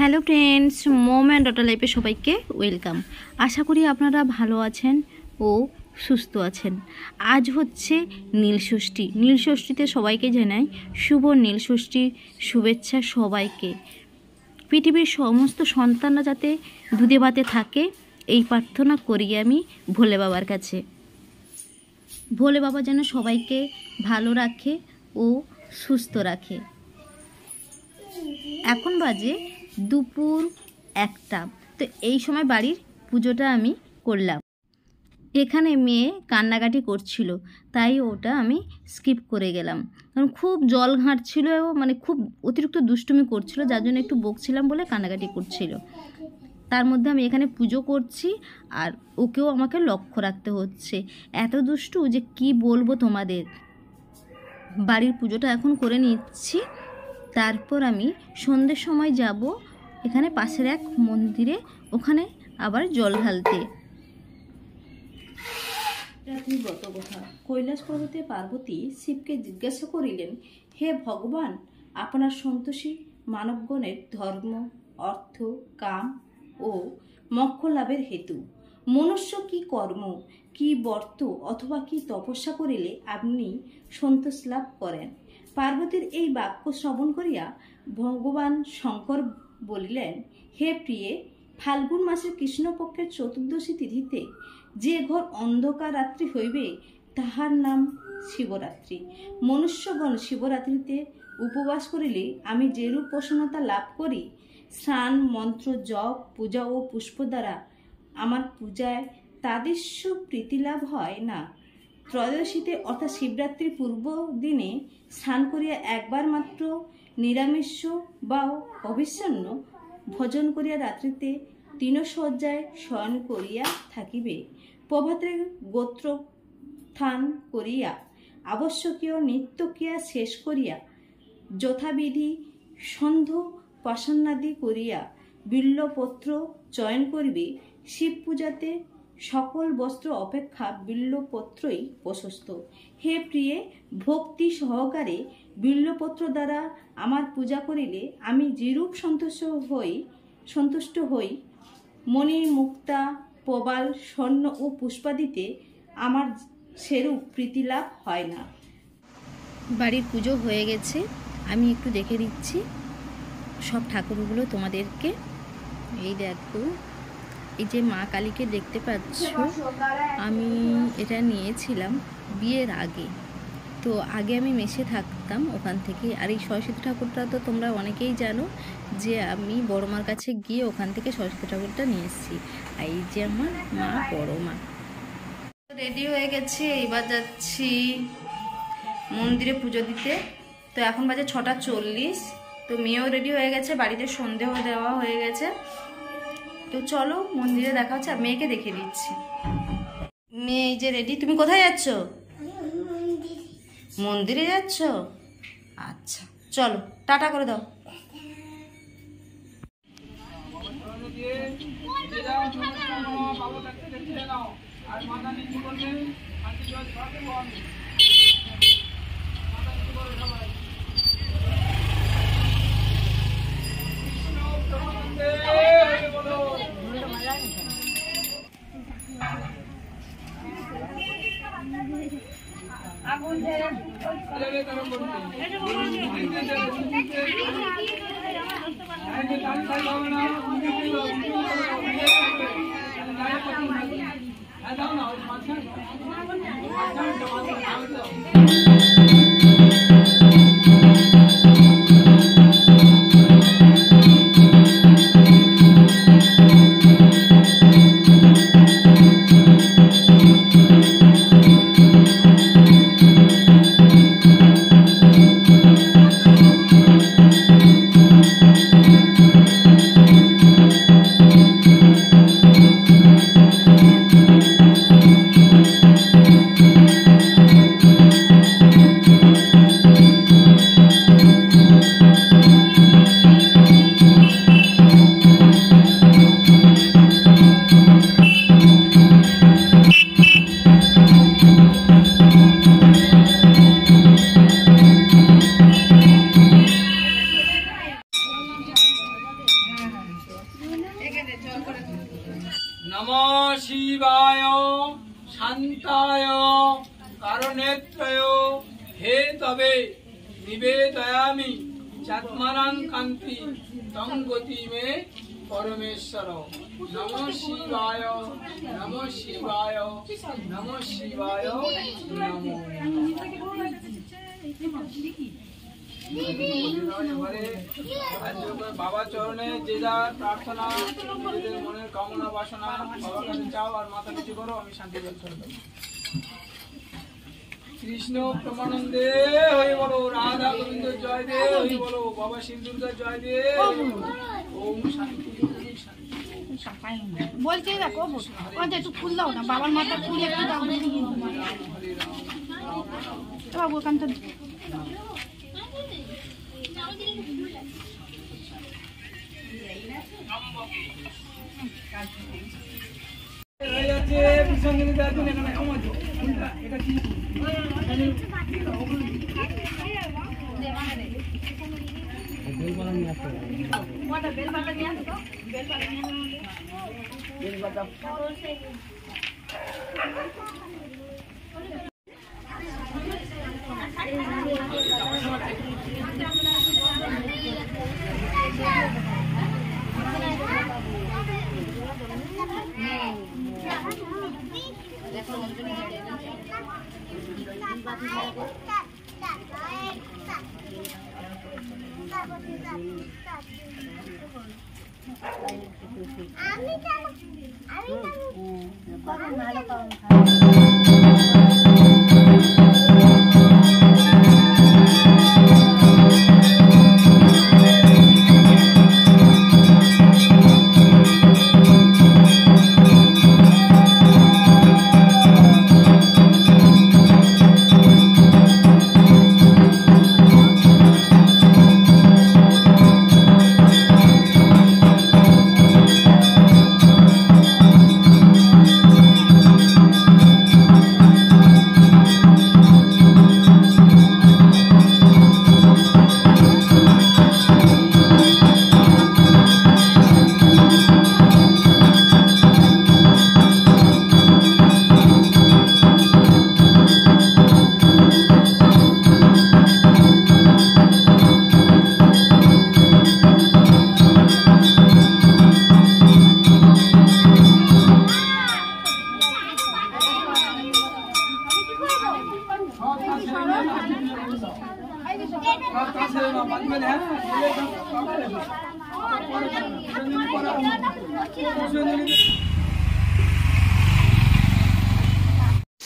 Hello friends, mom and daughter লাইফে সবাইকে welcome. আশা করি আপনারা ভালো আছেন ও সুস্থ আছেন। আজ হচ্ছে নীলষষ্ঠী। নীলষষ্ঠীতে সবাইকে জানাই শুভ নীলষষ্ঠী শুভেচ্ছা সবাইকে। পৃথিবীর সমস্ত সন্তানরা যাতে দুধে ভাতে থাকে এই প্রার্থনা করি আমি ভোলে বাবার কাছে। ভোলে বাবা যেন সবাইকে ভালো রাখে ও সুস্থ রাখে। এখন বাজে দুপুর 1টা। তো এই সময় বাড়ির পুজোটা আমি করলাম। এখানে মেয়ে কান্নাকাটি করছিল, তাই ওটা আমি স্কিপ করে গেলাম, কারণ খুব জল ঘাঁটছিল, মানে খুব অতিরিক্ত দুষ্টুমি করছিল, যার জন্য একটু বকছিলাম বলে কান্নাকাটি করছিল। তার মধ্যে আমি এখানে পুজো করছি আর ওকেও আমাকে লক্ষ্য রাখতে হচ্ছে। এত দুষ্টু যে কি বলবো তোমাদের। বাড়ির পুজোটা এখন করে নিচ্ছি, তারপর আমি সন্ধ্যের সময় যাব এখানে পাশের এক মন্দিরে, ওখানে আবার জল ঢালতে। রাত্রির ব্রত কথা। কৈলাস পর্বতে পার্বতী শিবকে জিজ্ঞাসা করিলেন, হে ভগবান, আপনার সন্তোষী মানবগণের ধর্ম, অর্থ, কাম ও মোক্ষ লাভের হেতু মনুষ্য কি কর্ম, কি ব্রত অথবা কি তপস্যা করিলে আপনি সন্তোষ লাভ করেন? পার্বতীর এই বাক্য শ্রবণ করিয়া ভগবান শঙ্কর বলিলেন, হে প্রিয়ে, ফাল্গুন মাসের কৃষ্ণপক্ষের চতুর্দশী তিথিতে যে ঘর অন্ধকার রাত্রি হইবে তাহার নাম শিবরাত্রি। মনুষ্যগণ শিবরাত্রিতে উপবাস করিলে আমি যেরূপ প্রসন্নতা লাভ করি, স্নান, মন্ত্র, জপ, পূজা ও পুষ্প দ্বারা আমার পূজায় তাদৃশ্য প্রীতি লাভ হয় না। ত্রয়োদশীতে অর্থাৎ শিবরাত্রির পূর্ব দিনে স্নান করিয়া একবার মাত্র নিরামিষ বা অবিচ্ছিন্ন ভোজন করিয়া রাত্রিতে তৃণশয্যায় শয়ন করিয়া থাকিবে। প্রভাতে গোত্রোত্থান করিয়া আবশ্যকীয় নিত্যক্রিয়া শেষ করিয়া যথাবিধি সন্ধ্যা পাষাণাদি করিয়া বিল্বপত্র চয়ন করিবে। শিব পূজাতে সকল বস্ত্র অপেক্ষা বিল্বপত্রই প্রশস্ত। হে প্রিয়ে, ভক্তি সহকারে বিল্বপত্র দ্বারা আমার পূজা করিলে আমি যেরূপ সন্তুষ্ট হই, মণি, মুক্তা, প্রবাল, স্বর্ণ ও পুষ্পাদিতে আমার সেরূপ প্রীতিলাভ হয় না। বাড়ির পুজো হয়ে গেছে, আমি একটু দেখে দিচ্ছি সব ঠাকুরগুলো তোমাদেরকে। এই দেখো, এই যে মা কালীকে দেখতে পাচ্ছ, আমি এটা নিয়েছিলাম বিয়ের আগে। তো আগে আমি মেসে থাকতাম ওখান থেকে। আর এই সরস্বতী ঠাকুরটা তো তোমরা অনেকেই জানো যে আমি বড় মার কাছে গিয়ে ওখান থেকে সরস্বতী ঠাকুরটা নিয়ে এসেছি। আর এই যে আমার মা, বড় মা। রেডি হয়ে গেছে, এবার যাচ্ছি মন্দিরে পুজো দিতে। তো এখন বাজে 6:40। তো মেয়েও রেডি হয়ে গেছে, বাড়িতে সন্ধেও দেওয়া হয়ে গেছে। তো চলো মন্দিরে দেখা হচ্ছে। আর মেয়েকে দেখে দিচ্ছি। মেয়ে এই যে রেডি। তুমি কোথায় যাচ্ছ? মন্দিরে যাচ্ছ? আচ্ছা চলো, টাটা করে দাও। নমঃ শিবায় শান্তায় কারণেত্রয় হে তবে নিবেদয়ামি চাত্মানাং কান্তি তং গতি মে পরমেশ্বর। নমঃ শিবায় নমঃ শিবায় নমঃ শিবায় নমো। এবারে বাবা চরণে যে যা প্রার্থনা, নিজেদের মনের কামনা বাসনা বাবার কাছে চাও আর মাথা নিচু করো, আমি শান্তি দর্শন দেব। কৃষ্ণ প্রমানন্দে হয়ে বলো, রাধা গোবিন্দ জয় দে হয়ে বলো, বাবা শিব দুর্গা জয় দে। ওম শান্তি বলছি দেখো একটু ফুল দাও না, বাবার মাথা ফুল একটু দাও। বাবু ওখানটা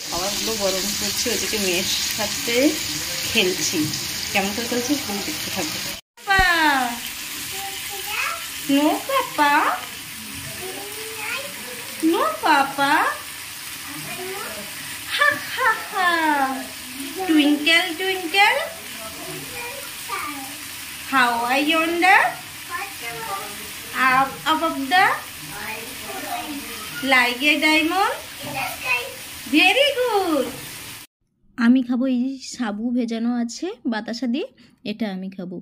খাবারগুলো গরম করছি, ওদিকে মেয়ের সাথে খেলছি। কেমন করে খেলছি তুমি দেখতে থাকবে। নো পাপা, নো পাপা, হা হা হা, twinkle twinkle how I yonder up above the like a diamond, very good. আমি খাবো এই সাবু ভেজানো আছে বাতাসা দিয়ে, এটা আমি খাবো।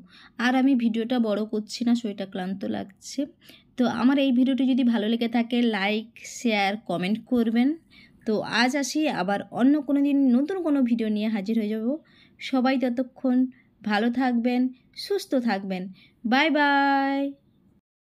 আর আমি ভিডিওটা বড় করছি না, শরীরটা ক্লান্ত লাগছে। তো আমার এই ভিডিওটি যদি ভালো লেগে থাকে লাইক শেয়ার কমেন্ট করবেন। তো আজ আসি, আবার অন্য কোনো দিন নতুন কোনো ভিডিও নিয়ে হাজির হয়ে যাব। সবাই ততক্ষণ ভালো থাকবেন, সুস্থ থাকবেন। Bye bye.